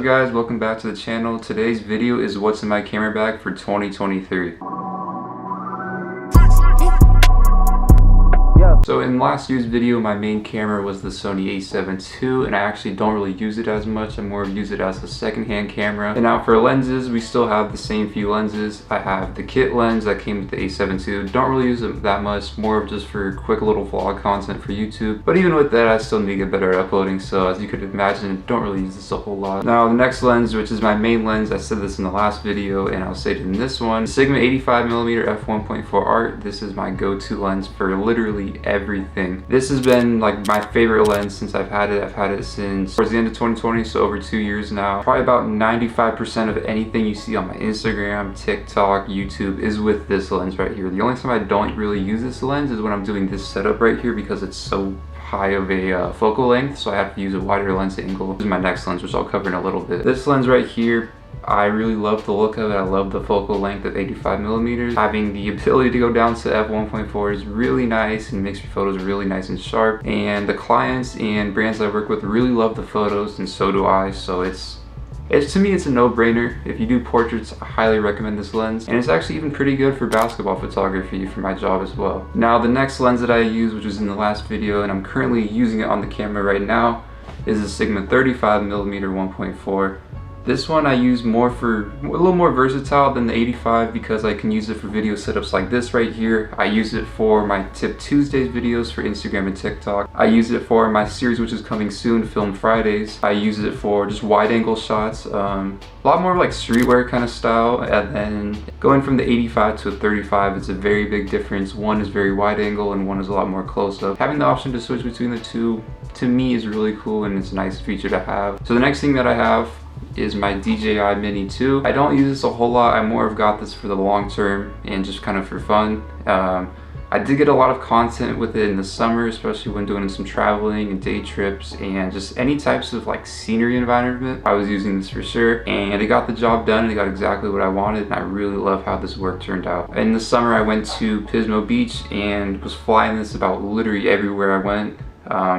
Hey guys, welcome back to the channel. Today's video is what's in my camera bag for 2023. So in last year's video, my main camera was the Sony a7 II, and I actually don't really use it as much. I more use it as a secondhand camera. And now for lenses, we still have the same few lenses. I have the kit lens that came with the a7 II. Don't really use it that much, more of just for quick little vlog content for YouTube. But even with that, I still need to get better at uploading, so as you could imagine, don't really use this a whole lot. Now the next lens, which is my main lens, I said this in the last video, and I'll say it in this one, Sigma 85mm f1.4 art. This is my go-to lens for literally everything. This has been like my favorite lens since I've had it. I've had it since towards the end of 2020, so over 2 years now. Probably about 95% of anything you see on my Instagram, TikTok, YouTube is with this lens right here. The only time I don't really use this lens is when I'm doing this setup right here because it's so high of a focal length, so I have to use a wider lens angle. This is my next lens, which I'll cover in a little bit. This lens right here, I really love the look of it. I love the focal length of 85mm. Having the ability to go down to f1.4 is really nice and makes your photos really nice and sharp. And the clients and brands I work with really love the photos, and so do I. So it's to me, it's a no-brainer. If you do portraits, I highly recommend this lens. And it's actually even pretty good for basketball photography for my job as well. Now, the next lens that I use, which was in the last video, and I'm currently using it on the camera right now, is the Sigma 35mm 1.4. This one I use more for a little more versatile than the 85 because I can use it for video setups like this right here. I use it for my Tip Tuesdays videos for Instagram and TikTok. I use it for my series, which is coming soon, Film Fridays. I use it for just wide angle shots, a lot more like streetwear kind of style. And then going from the 85 to a 35, it's a very big difference. One is very wide angle and one is a lot more close up. Having the option to switch between the two, to me, is really cool, and it's a nice feature to have. So the next thing that I have is my DJI Mini 2. I don't use this a whole lot. I more have got this for the long term and just kind of for fun. I did get a lot of content with it in the summer, especially when doing some traveling and day trips and just any types of like scenery environment. I was using this for sure, and it got the job done, and it got exactly what I wanted, and I really love how this work turned out. In the summer, I went to Pismo Beach and was flying this about literally everywhere I went.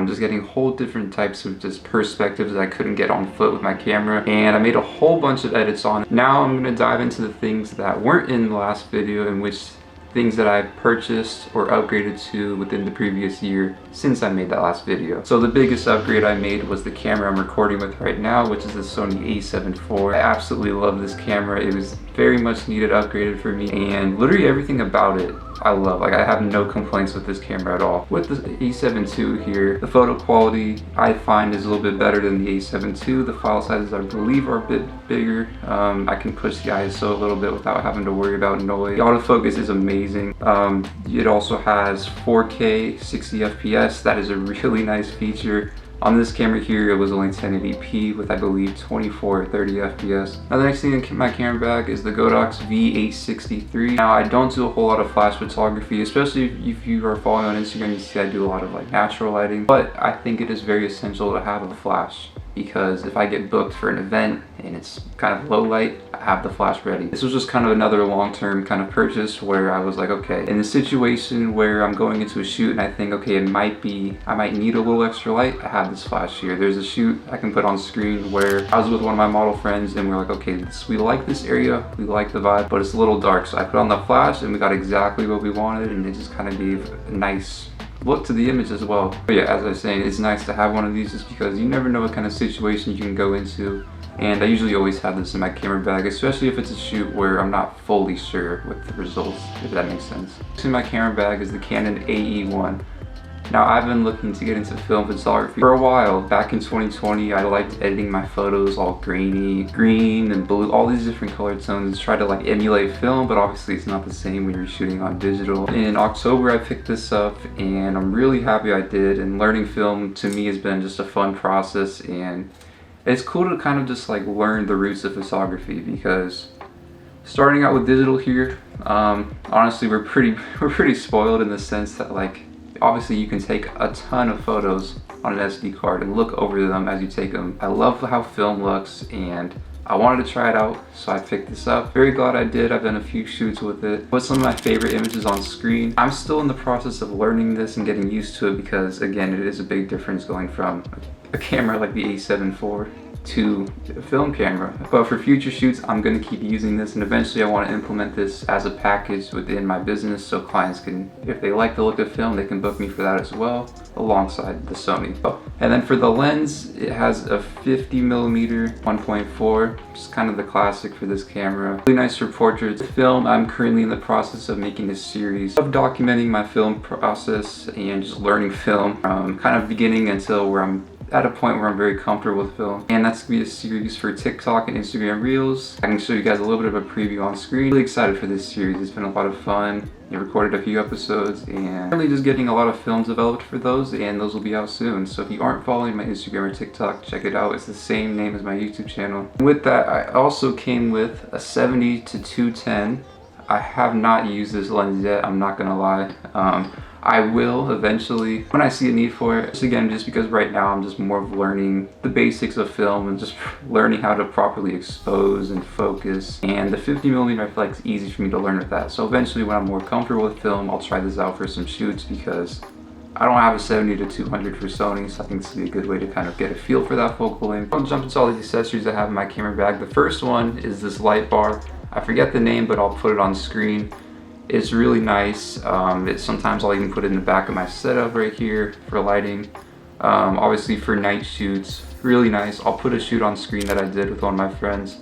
Just getting whole different types of just perspectives that I couldn't get on foot with my camera, and I made a whole bunch of edits on it. Now I'm going to dive into the things that weren't in the last video, in which things that I purchased or upgraded to within the previous year since I made that last video. So the biggest upgrade I made was the camera I'm recording with right now, which is the Sony a7 IV. I absolutely love this camera. It was very much needed upgraded for me, and literally everything about it I love. Like, I have no complaints with this camera at all. With the a7 II here, the photo quality I find is a little bit better than the a7 II. The file sizes I believe are a bit bigger. I can push the ISO a little bit without having to worry about noise. The autofocus is amazing. It also has 4K 60 FPS. That is a really nice feature. On this camera here, it was only 1080p with, I believe, 24 or 30 FPS. Now the next thing in my camera bag is the Godox V863. Now I don't do a whole lot of flash photography, especially if you are following on Instagram, you see I do a lot of like natural lighting, but I think it is very essential to have a flash, because if I get booked for an event and it's kind of low light, I have the flash ready. This was just kind of another long-term kind of purchase where I was like, okay, in the situation where I'm going into a shoot and I think, okay, I might need a little extra light, I have this flash here. There's a shoot I can put on screen where I was with one of my model friends and we're like, okay, we like this area, we like the vibe, but it's a little dark. So I put on the flash and we got exactly what we wanted, and it just kind of gave a nice look to the image as well. But yeah, as I was saying, it's nice to have one of these just because you never know what kind of situation you can go into. And I usually always have this in my camera bag, especially if it's a shoot where I'm not fully sure with the results, if that makes sense. Next in my camera bag is the Canon AE1. Now, I've been looking to get into film photography for a while. Back in 2020, I liked editing my photos all grainy, green and blue, all these different color tones, try to like emulate film, but obviously it's not the same when you're shooting on digital. In October, I picked this up and I'm really happy I did, and learning film to me has been just a fun process, and it's cool to kind of just like learn the roots of photography, because starting out with digital here, honestly, we're pretty spoiled in the sense that like, obviously you can take a ton of photos on an SD card and look over them as you take them. I love how film looks, and I wanted to try it out, so I picked this up. Very glad I did. I've done a few shoots with it. Put some of my favorite images on screen. I'm still in the process of learning this and getting used to it because, again, it is a big difference going from a camera like the a7 IV to a film camera. But for future shoots, I'm going to keep using this, and eventually I want to implement this as a package within my business so clients can, if they like the look of film, they can book me for that as well, alongside the Sony. And then for the lens, it has a 50mm 1.4, which is kind of the classic for this camera. Really nice for portraits. Film, I'm currently in the process of making a series of documenting my film process and just learning film from kind of beginning until where I'm at a point where I'm very comfortable with film. And that's gonna be a series for TikTok and Instagram Reels. I can show you guys a little bit of a preview on screen. Really excited for this series. It's been a lot of fun. I recorded a few episodes and really just getting a lot of films developed for those, and those will be out soon. So if you aren't following my Instagram or TikTok, check it out. It's the same name as my YouTube channel. And with that, I also came with a 70-210. I have not used this lens yet, I'm not gonna lie. I will eventually when I see a need for it. Just because right now I'm just more of learning the basics of film and just learning how to properly expose and focus. And the 50mm I feel like it's easy for me to learn with that. So eventually when I'm more comfortable with film, I'll try this out for some shoots because I don't have a 70-200 for Sony, so I think this would be a good way to kind of get a feel for that focal length. I'll jump into all the accessories I have in my camera bag. The first one is this light bar. I forget the name, but I'll put it on screen. It's really nice. Sometimes I'll even put it in the back of my setup right here for lighting. Obviously for night shoots, really nice. I'll put a shoot on screen that I did with one of my friends.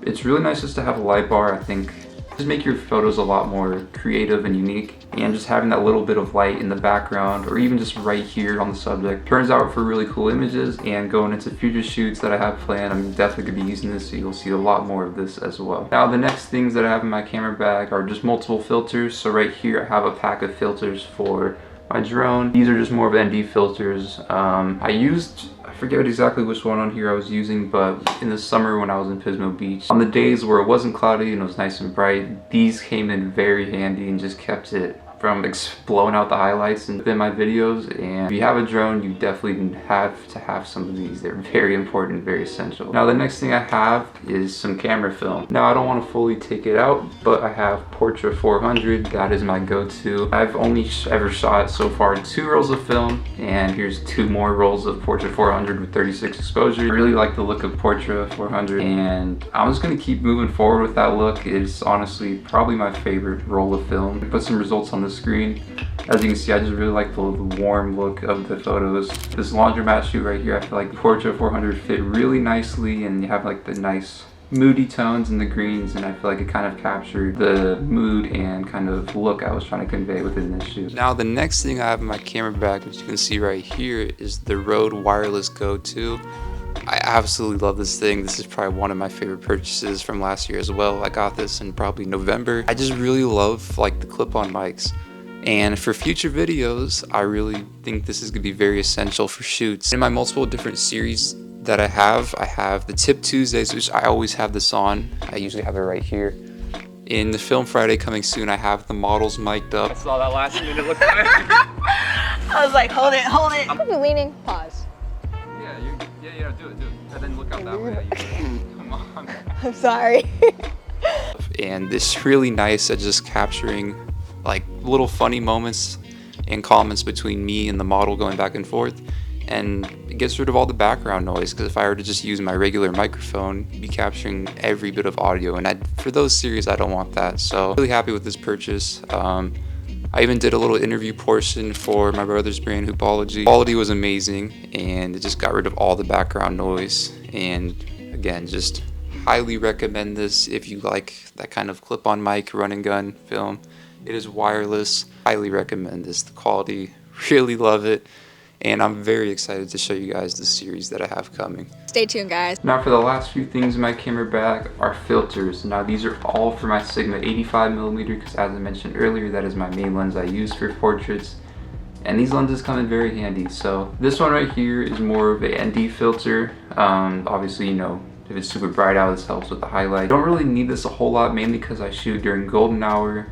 It's really nice just to have a light bar. I think just make your photos a lot more creative and unique, and just having that little bit of light in the background or even just right here on the subject turns out for really cool images. And going into future shoots that I have planned, I'm definitely gonna be using this, so you'll see a lot more of this as well. Now the next things that I have in my camera bag are just multiple filters. So right here I have a pack of filters for my drone. These are just more of ND filters. I forget exactly which one on here I was using, but in the summer when I was in Pismo Beach, on the days where it wasn't cloudy and it was nice and bright, these came in very handy and just kept it from blowing out the highlights in my videos. And if you have a drone, you definitely have to have some of these. They're very important, very essential. Now the next thing I have is some camera film. Now I don't want to fully take it out, but I have Portra 400. That is my go-to. I've only ever shot so far 2 rolls of film, and here's 2 more rolls of Portra 400 with 36 exposure. I really like the look of Portra 400, and I'm just gonna keep moving forward with that look. It's honestly probably my favorite roll of film. Put some results on the screen. As you can see, I just really like the warm look of the photos. This laundromat shoot right here, I feel like the Portra 400 fit really nicely, and you have like the nice moody tones and the greens, and I feel like it kind of captured the mood and kind of look I was trying to convey within this shoot. Now the next thing I have in my camera bag, which you can see right here, is the Rode Wireless Go 2. I absolutely love this thing. This is probably one of my favorite purchases from last year as well. I got this in probably November. I just really love like the clip-on mics. And for future videos, I really think this is gonna be very essential for shoots. In my multiple different series that I have the Tip Tuesdays, which I always have this on. I usually have it right here. In the Film Friday coming soon, I have the models mic'd up. I saw that last minute look. I was like, hold it. I'm leaning. Pause. Yeah, do it. And then look out that way. Come on. I'm sorry. And it's really nice at just capturing like little funny moments and comments between me and the model going back and forth. And it gets rid of all the background noise, because if I were to just use my regular microphone, you'd be capturing every bit of audio, and for those series I don't want that. So really happy with this purchase. I even did a little interview portion for my brother's brand, Hoopology. Quality was amazing, and it just got rid of all the background noise. And again, just highly recommend this if you like that kind of clip-on mic, run and gun film. It is wireless. Highly recommend this. The quality, really love it. And I'm very excited to show you guys the series that I have coming. Stay tuned, guys. Now for the last few things in my camera bag are filters. Now these are all for my Sigma 85mm, because as I mentioned earlier, that is my main lens I use for portraits. And these lenses come in very handy. So this one right here is more of a ND filter. Obviously, you know, if it's super bright out, this helps with the highlight. Don't really need this a whole lot, mainly because I shoot during golden hour.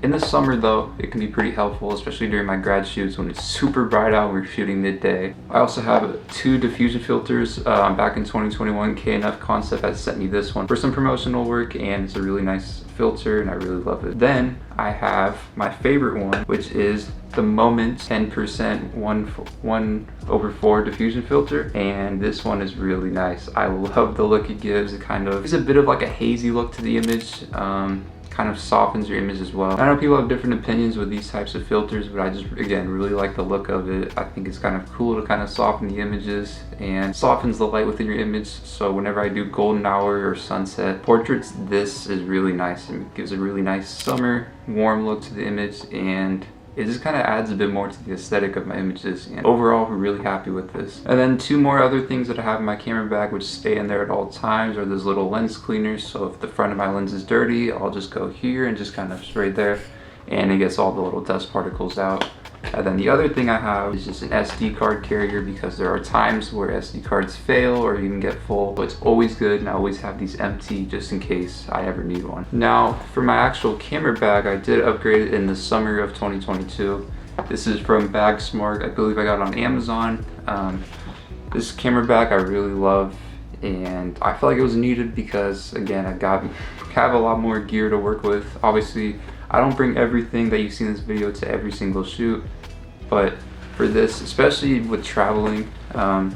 In the summer though, it can be pretty helpful, especially during my grad shoots when it's super bright out, we're shooting midday. I also have 2 diffusion filters. Back in 2021, KNF Concept had sent me this one for some promotional work, and it's a really nice filter, and I really love it. Then I have my favorite one, which is the Moment 10% 1/4 diffusion filter, and this one is really nice. I love the look it gives. It kind of gives a bit of like a hazy look to the image. Kind of softens your image as well. I know people have different opinions with these types of filters, but I just, again, really like the look of it. I think it's kind of cool to kind of soften the images and softens the light within your image. So whenever I do golden hour or sunset portraits, this is really nice. It gives a really nice summer, warm look to the image, and it just kind of adds a bit more to the aesthetic of my images, and overall we're really happy with this. And then two more other things that I have in my camera bag which stay in there at all times are those little lens cleaners. So if the front of my lens is dirty, I'll just go here and just kind of spray there, and it gets all the little dust particles out. And then the other thing I have is just an SD card carrier, because there are times where SD cards fail or even get full. But it's always good, and I always have these empty just in case I ever need one. Now, for my actual camera bag, I did upgrade it in the summer of 2022. This is from Bag Smart. I believe I got it on Amazon. This camera bag I really love, and I feel like it was needed because, again, I have a lot more gear to work with. Obviously, I don't bring everything that you see in this video to every single shoot, but for this, especially with traveling, I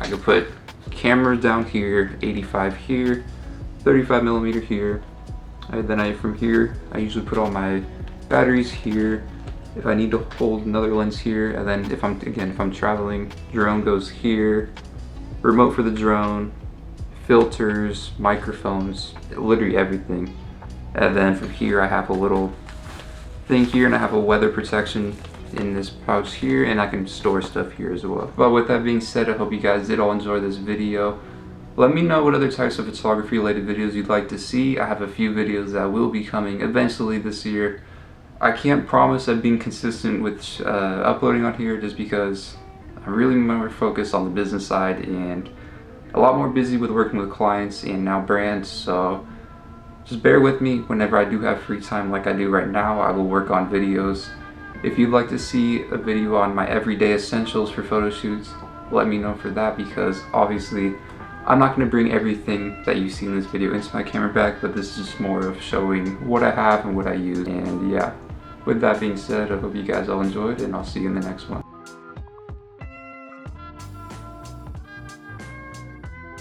could put camera down here, 85 here, 35mm here, and then from here, I usually put all my batteries here. If I need to hold another lens here, and then if I'm traveling, drone goes here, remote for the drone, filters, microphones, literally everything. And then from here I have a little thing here, and I have a weather protection in this pouch here, and I can store stuff here as well. But with that being said, I hope you guys did all enjoy this video. Let me know what other types of photography related videos you'd like to see. I have a few videos that will be coming eventually this year. I can't promise I'm being consistent with uploading on here, just because I'm really more focused on the business side and a lot more busy with working with clients and now brands. So just bear with me. Whenever I do have free time like I do right now, I will work on videos. If you'd like to see a video on my everyday essentials for photo shoots, let me know for that, because obviously I'm not going to bring everything that you see in this video into my camera bag, but this is just more of showing what I have and what I use. And yeah, with that being said, I hope you guys all enjoyed, and I'll see you in the next one.